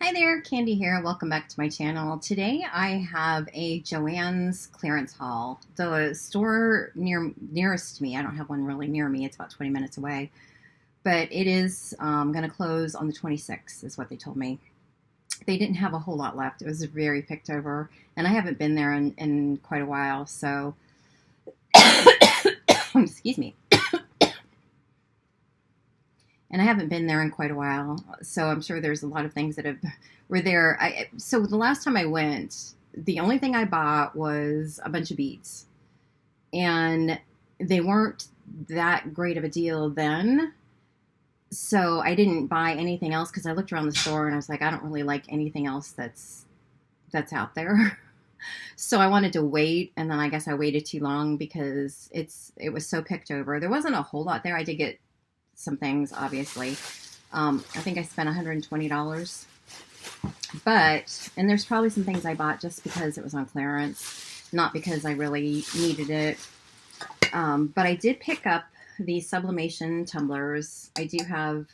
Hi there, Candy here. Welcome back to my channel. Today I have a JoAnn's Clearance Haul. The store nearest to me, I don't have one really near me, it's about 20 minutes away, but it is going to close on the 26th is what they told me. They didn't have a whole lot left. It was very picked over, and I haven't been there in quite a while, so excuse me. And I haven't been there in quite a while, so I'm sure there's a lot of things that were there. So the last time I went, the only thing I bought was a bunch of beads, and they weren't that great of a deal then. So I didn't buy anything else because I looked around the store and I was like, I don't really like anything else that's out there. So I wanted to wait, and then I guess I waited too long because it was so picked over. There wasn't a whole lot there. I did get some things, obviously. I think I spent $120, and there's probably some things I bought just because it was on clearance, not because I really needed it. But I did pick up these sublimation tumblers. I do have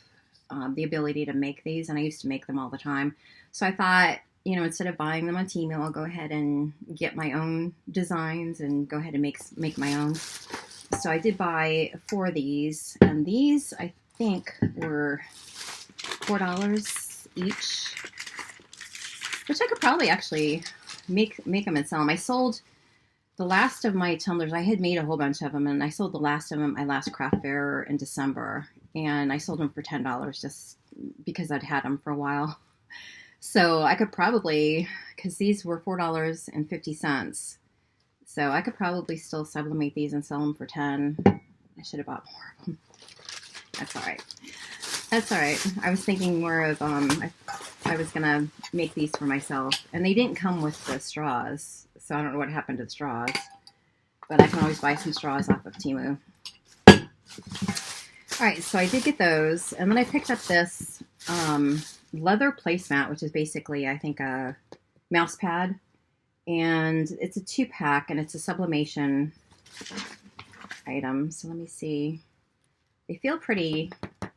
the ability to make these, and I used to make them all the time. So I thought, instead of buying them on Temu, I'll go ahead and get my own designs and go ahead and make my own. So I did buy 4 of these, and these I think were $4 each, which I could probably actually make them and sell them. I sold the last of my tumblers. I had made a whole bunch of them, and I sold the last of them at my last craft fair in December, and I sold them for $10 just because I'd had them for a while. So I could probably, because these were $4.50. So I could probably still sublimate these and sell them for $10. I should have bought more of them. That's all right. That's all right. I was thinking more of, I was going to make these for myself. And they didn't come with the straws. So I don't know what happened to the straws. But I can always buy some straws off of Temu. All right, so I did get those. And then I picked up this leather placemat, which is basically, I think, a mouse pad. And it's a 2-pack, and it's a sublimation item. So let me see. They feel pretty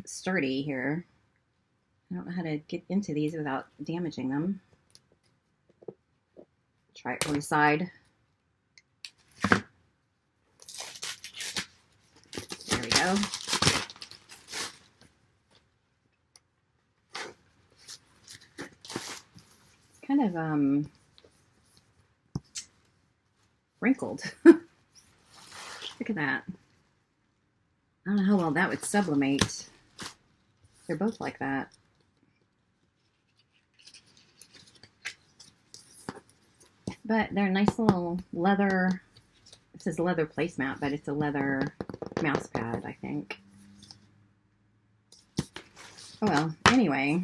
sturdy here. I don't know how to get into these without damaging them. Try it from the side. There we go. It's kind of wrinkled. Look at that. I don't know how well that would sublimate. They're both like that. But they're a nice little leather. It says leather placemat, but it's a leather mouse pad, I think. Oh well, anyway,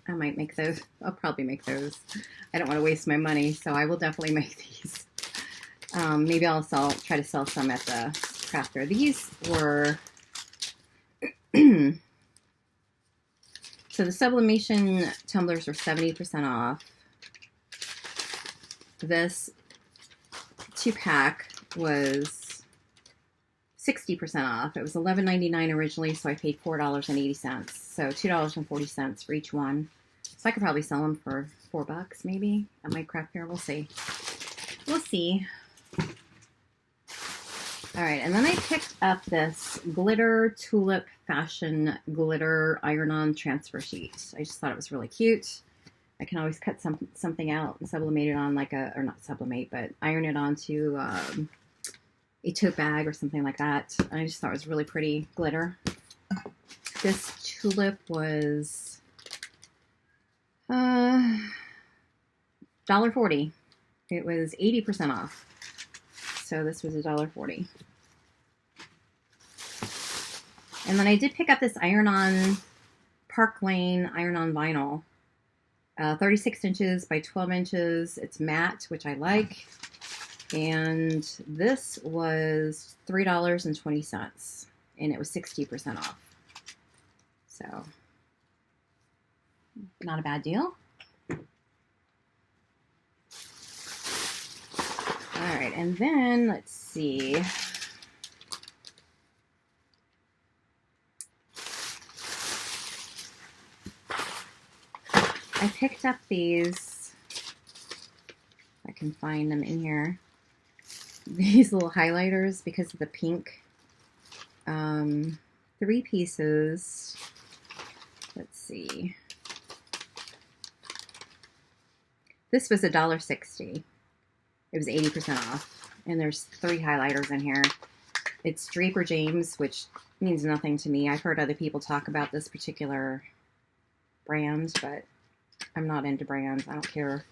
I might make those. I'll probably make those. I don't want to waste my money, so I will definitely make these. Maybe I'll try to sell some at the craft fair. These were, so the sublimation tumblers were 70% off. This 2-pack was 60% off. It was $11.99 originally, so I paid $4.80. So $2.40 for each one. So I could probably sell them for $4 maybe at my craft fair. We'll see. We'll see. All right, and then I picked up this glitter tulip fashion glitter iron-on transfer sheet. I just thought it was really cute. I can always cut something out and sublimate it on or not sublimate, but iron it onto a tote bag or something like that. And I just thought it was really pretty glitter. This tulip was $1.40. It was 80% off. So this was $1.40. And then I did pick up this iron-on Park Lane iron-on vinyl. 36 inches by 12 inches. It's matte, which I like. And this was $3.20. And it was 60% off. So, not a bad deal. All right, and then let's see. I picked up these, if I can find them in here, these little highlighters because of the pink. 3 pieces. Let's see. This was $1.60. It was 80% off. And there's 3 highlighters in here. It's Draper James, which means nothing to me. I've heard other people talk about this particular brand, but I'm not into brands. I don't care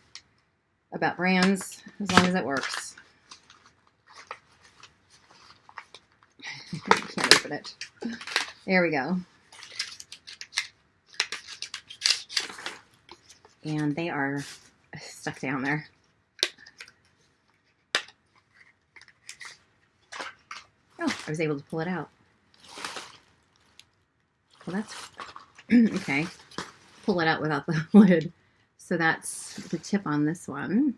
about brands as long as it works. I can't open it. There we go. And they are stuck down there. Oh, I was able to pull it out. Well, that's okay. Pull it out without the lid. So that's the tip on this one.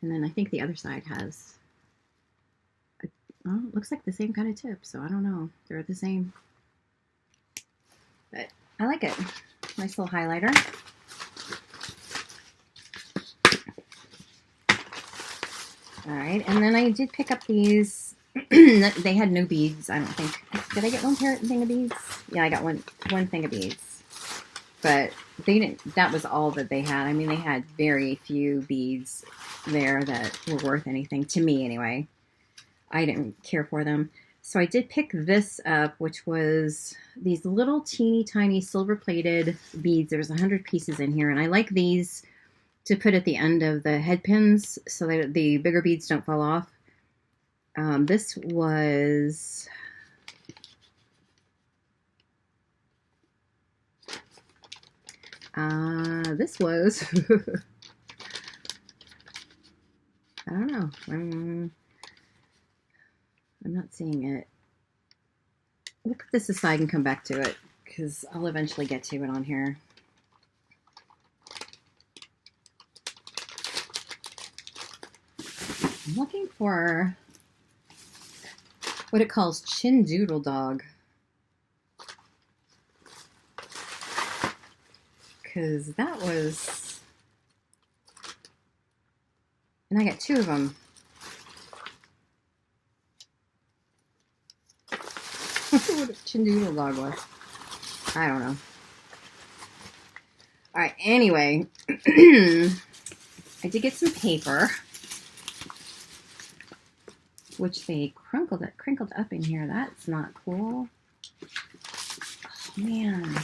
And then I think the other side has, well, it looks like the same kind of tip. So I don't know. They're the same. But I like it. Nice little highlighter. All right, and then I did pick up these. They had no beads, I don't think. Did I get one thing of beads? Yeah, I got one thing of beads. But they didn't. That was all that they had. I mean, they had very few beads there that were worth anything to me, anyway. I didn't care for them. So I did pick this up, which was these little teeny tiny silver-plated beads. There's 100 pieces in here, and I like these to put at the end of the head pins so that the bigger beads don't fall off. This was I don't know. I'm not seeing it. We'll put this aside and come back to it because I'll eventually get to it on here. I'm looking for what it calls Chin Doodle Dog. Because that was, and I got 2 of them. What a Chin Doodle Dog was. I don't know. Alright, anyway. I did get some paper, which they crinkled up in here. That's not cool. Oh, man.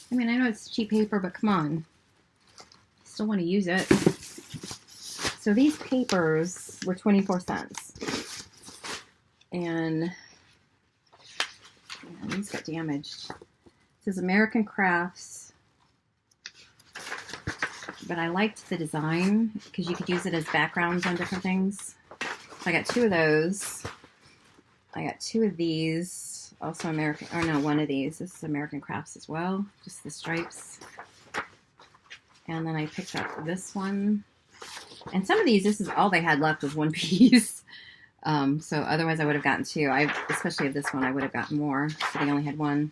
I mean, I know it's cheap paper, but come on. Still want to use it. So these papers were 24 cents. And these got damaged. It says American Crafts. But I liked the design because you could use it as backgrounds on different things. So I got 2 of those. I got 2 of these. Also American, or no, 1 of these. This is American Crafts as well. Just the stripes. And then I picked up this one. And some of these, this is all they had left was 1 piece. So otherwise I would have gotten 2. Especially of this one, I would have gotten more. So they only had 1.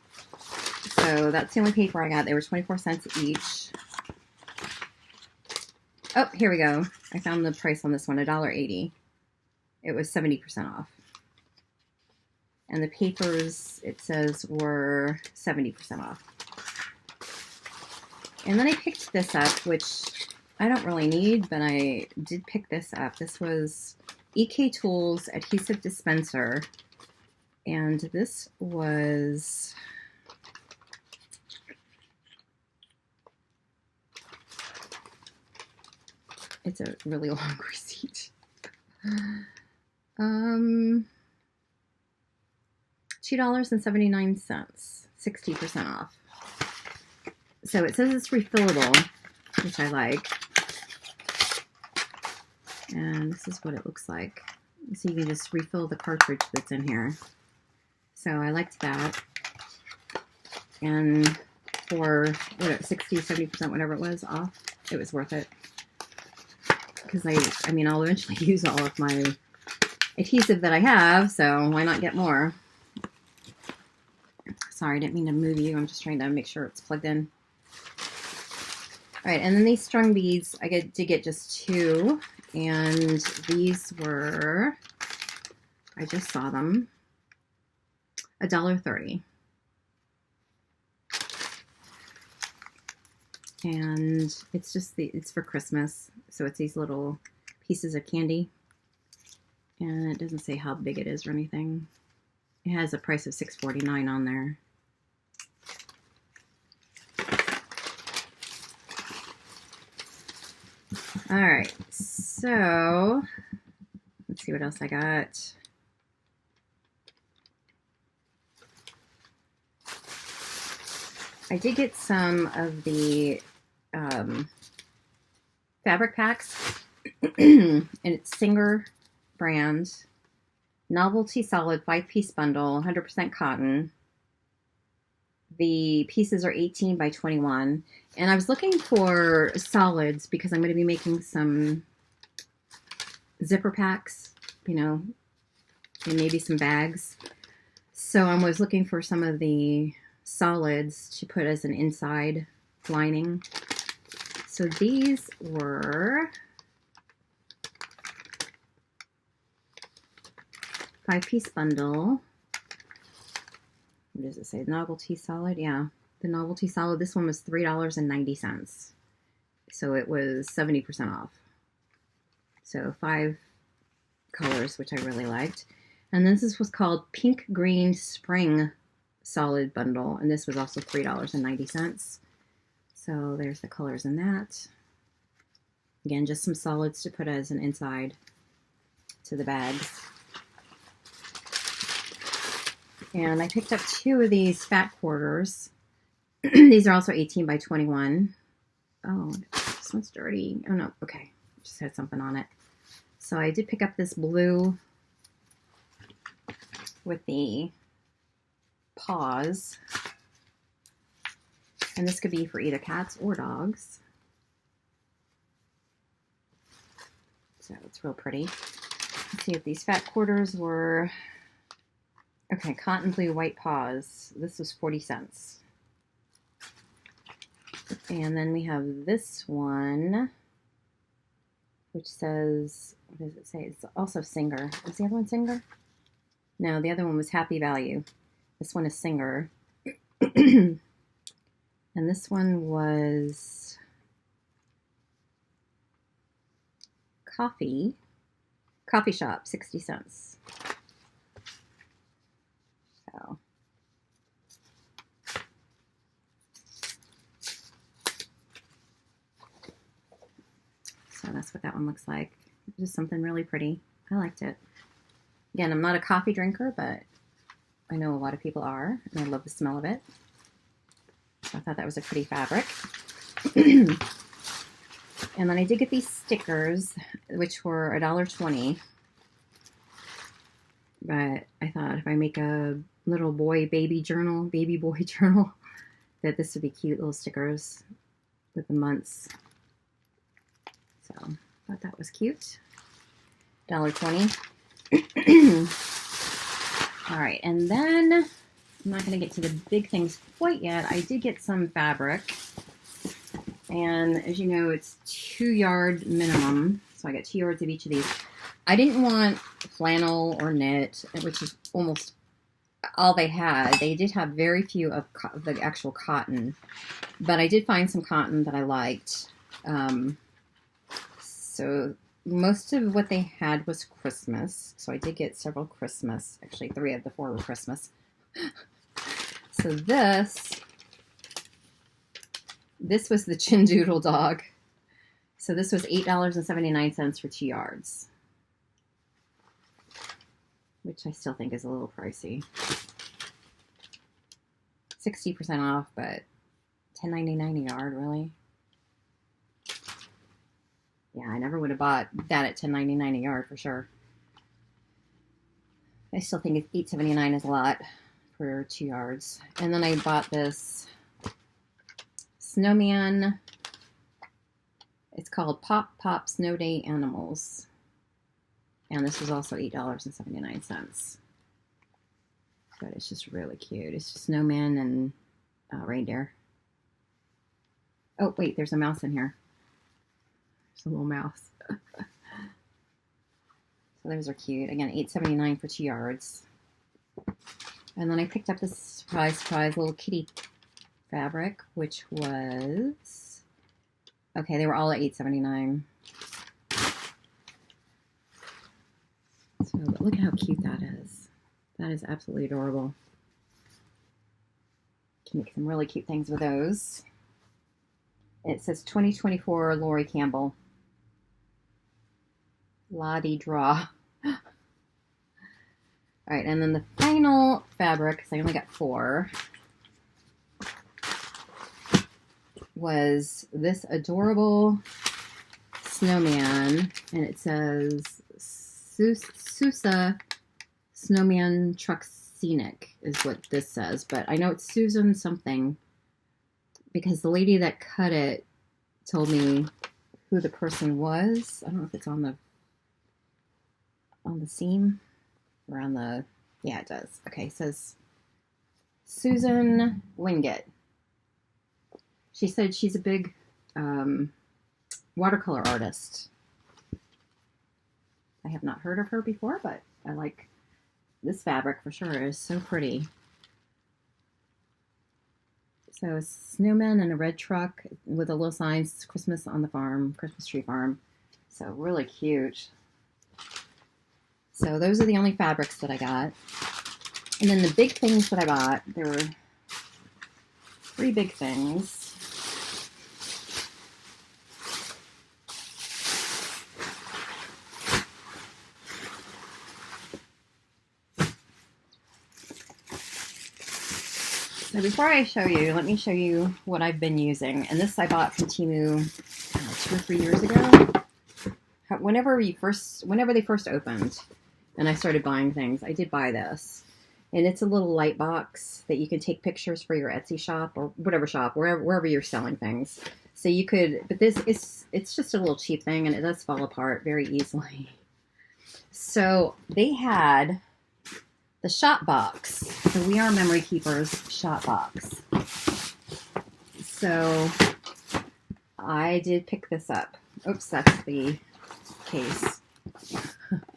So that's the only paper I got. They were 24 cents each. Oh, here we go. I found the price on this one, $1.80. It was 70% off. And the papers, it says, were 70% off. And then I picked this up, which I don't really need, but I did pick this up. This was EK Tools Adhesive Dispenser. And this was, it's a really long receipt. $2.79, 60% off. So it says it's refillable, which I like. And this is what it looks like. So you can just refill the cartridge that's in here. So I liked that. And for, 60, 70%, whatever it was off, it was worth it. Because I mean, I'll eventually use all of my adhesive that I have, so why not get more? Sorry, I didn't mean to move you. I'm just trying to make sure it's plugged in. All right, and then these strung beads, I did get just 2, and these were, I just saw them, $1.30. And it's just it's for Christmas, so it's these little pieces of candy, and it doesn't say how big it is or anything. It has a price of $6.49 on there. All right, so let's see what else I got. I did get some of the fabric packs, and it's Singer brand, novelty solid 5-piece bundle, 100% cotton. The pieces are 18 by 21, and I was looking for solids because I'm going to be making some zipper packs, you know, and maybe some bags. So I was looking for some of the solids to put as an inside lining. So these were 5-piece bundle. What does it say? Novelty solid? Yeah, the novelty solid. This one was $3.90. So it was 70% off. So 5 colors, which I really liked. And this was called Pink Green Spring Solid Bundle. And this was also $3.90. So there's the colors in that. Again, just some solids to put as an inside to the bags. And I picked up 2 of these fat quarters. These are also 18 by 21. Oh, this one's dirty. Oh no, okay. Just had something on it. So I did pick up this blue with the paws. And this could be for either cats or dogs. So it's real pretty. Let's see if these fat quarters were... Okay, cotton blue white paws. This was 40 cents. And then we have this one, which says, what does it say? It's also Singer. Is the other one Singer? No, the other one was Happy Value. This one is Singer. And this one was Coffee Shop, 60 cents. So that's what that one looks like. Just something really pretty. I liked it. Again, I'm not a coffee drinker, but I know a lot of people are, and I love the smell of it. So I thought that was a pretty fabric. And then I did get these stickers, which were $1.20. But I thought if I make a little baby boy journal, that this would be cute little stickers with the months. So I thought that was cute. $1.20. All right, and then I'm not going to get to the big things quite yet. I did get some fabric, and as you know, it's 2-yard minimum. So I got 2 yards of each of these. I didn't want flannel or knit, which is almost all they had. They did have very few of the actual cotton, but I did find some cotton that I liked. So most of what they had was Christmas. So I did get several Christmas. Actually, 3 of the 4 were Christmas. So this was the Chindoodle dog. So this was $8.79 for 2 yards. Which I still think is a little pricey. 60% off, but $10.99 a yard, really? Yeah, I never would have bought that at $10.99 a yard for sure. I still think $8.79 is a lot for 2 yards. And then I bought this snowman. It's called Pop Pop Snow Day Animals. And this was also $8.79. But it's just really cute. It's just snowman and reindeer. Oh, wait, there's a mouse in here. There's a little mouse. So those are cute. Again, $8.79 for 2 yards. And then I picked up this surprise little kitty fabric, which was... Okay, they were all at $8.79. So, but look at how cute that is. That is absolutely adorable. Can make some really cute things with those. It says 2024 Lori Campbell. La-di-draw. All right, and then the final fabric, because I only got 4, was this adorable snowman, and it says Sousa Snowman Truck Scenic is what this says, but I know it's Susan something because the lady that cut it told me who the person was. I don't know if it's on the seam or on the, yeah, it does. Okay, it says Susan Wingett. She said she's a big watercolor artist. I have not heard of her before, but I like this fabric for sure. It is so pretty. So a snowman and a red truck with a little sign, Christmas on the farm, Christmas tree farm. So really cute. So those are the only fabrics that I got. And then the big things that I bought, there were 3 big things. So before I show you, let me show you what I've been using. And this I bought from Temu 2 or 3 years ago. Whenever they first opened and I started buying things, I did buy this. And it's a little light box that you can take pictures for your Etsy shop or whatever shop, wherever you're selling things. So you could, but it's just a little cheap thing and it does fall apart very easily. So they had the shop box, the We Are Memory Keepers shop box. So I did pick this up. Oops, that's the case.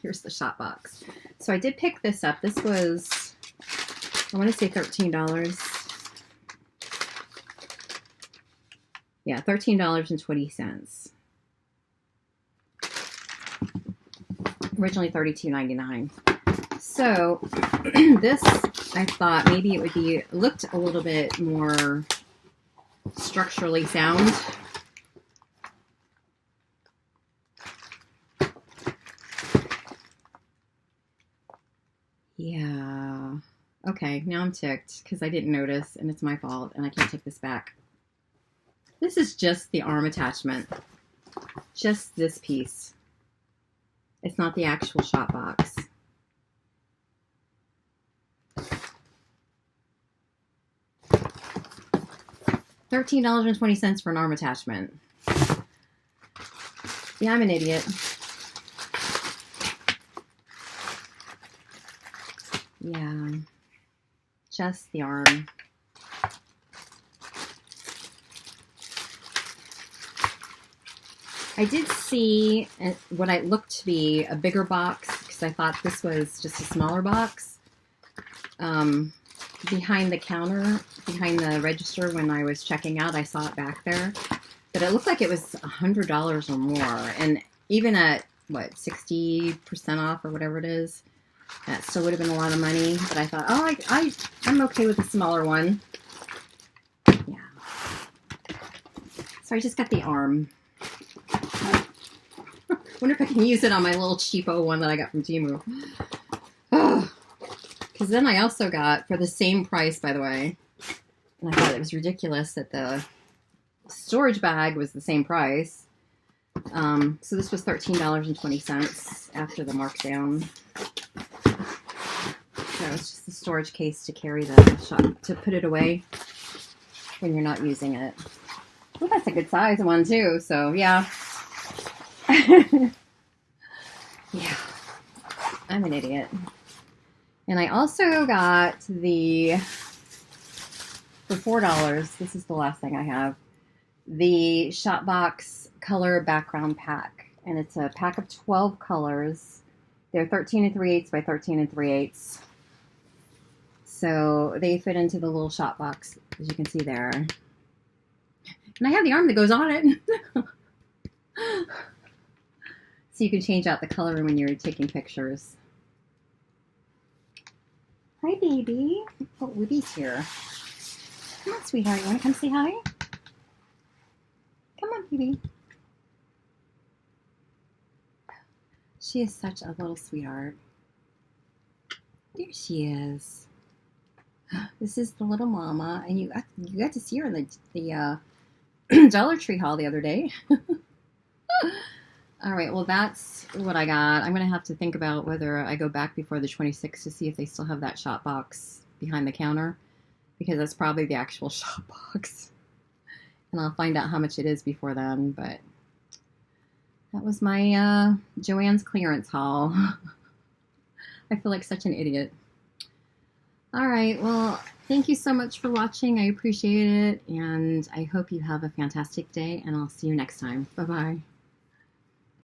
Here's the shop box. So I did pick this up. This was, I want to say $13. Yeah, $13.20. Originally $32.99. So this, I thought maybe it would be, looked a little bit more structurally sound. Yeah. Okay, now I'm ticked because I didn't notice and it's my fault and I can't take this back. This is just the arm attachment. Just this piece. It's not the actual shop box. $13.20 for an arm attachment. Yeah, I'm an idiot. Yeah, just the arm. I did see what I looked to be a bigger box because I thought this was just a smaller box. Behind the counter, behind the register when I was checking out, I saw it back there. But it looked like it was $100 or more. And even at, what, 60% off or whatever it is, that still would have been a lot of money. But I thought, oh, I'm okay with the smaller one. Yeah. So I just got the arm. Wonder if I can use it on my little cheapo one that I got from Temu. Because then I also got, for the same price, by the way, and I thought it was ridiculous that the storage bag was the same price. So this was $13.20 after the markdown. So it's just the storage case to carry to put it away when you're not using it. Well, that's a good size one too, so yeah. Yeah. I'm an idiot. And I also got for $4, this is the last thing I have, the Shopbox Color Background Pack. And it's a pack of 12 colors. They're 13 3/8 by 13 3/8. So they fit into the little Shopbox, as you can see there. And I have the arm that goes on it. So you can change out the color when you're taking pictures. Hi, baby. Oh, Woody's here. Come on, sweetheart. You want to come say hi? Come on, baby. She is such a little sweetheart. There she is. This is the little mama, and you got to see her in the Dollar Tree haul the other day. All right, well, that's what I got. I'm going to have to think about whether I go back before the 26th to see if they still have that shop box behind the counter, because that's probably the actual shop box. And I'll find out how much it is before then, but that was my JoAnn's clearance haul. I feel like such an idiot. All right, well, thank you so much for watching. I appreciate it, and I hope you have a fantastic day, and I'll see you next time. Bye-bye.